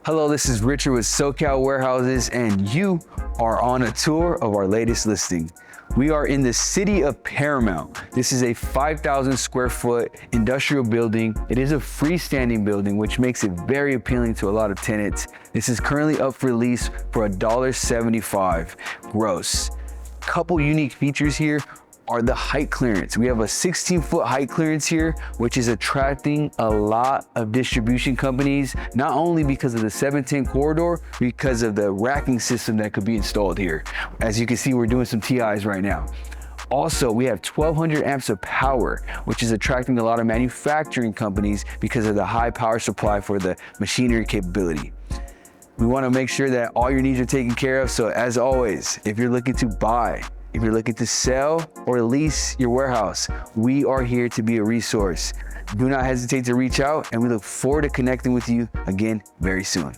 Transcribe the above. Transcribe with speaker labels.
Speaker 1: Hello, this is Richard with SoCal Warehouses, and you are on a tour of our latest listing. We are in the city of Paramount. This is a 5,000 square foot industrial building. It is a freestanding building, which makes it very appealing to a lot of tenants. This is currently up for lease for $1.75 gross. Couple unique features here are the height clearance. We have a 16-foot height clearance here, which is attracting a lot of distribution companies, not only because of the 710 corridor, because of the racking system that could be installed here. As you can see, we're doing some TIs right now. Also, we have 1,200 amps of power, which is attracting a lot of manufacturing companies because of the high power supply for the machinery capability. We want to make sure that all your needs are taken care of. So as always, if you're looking to buy, if you're looking to sell or lease your warehouse, we are here to be a resource. Do not hesitate to reach out, and we look forward to connecting with you again very soon.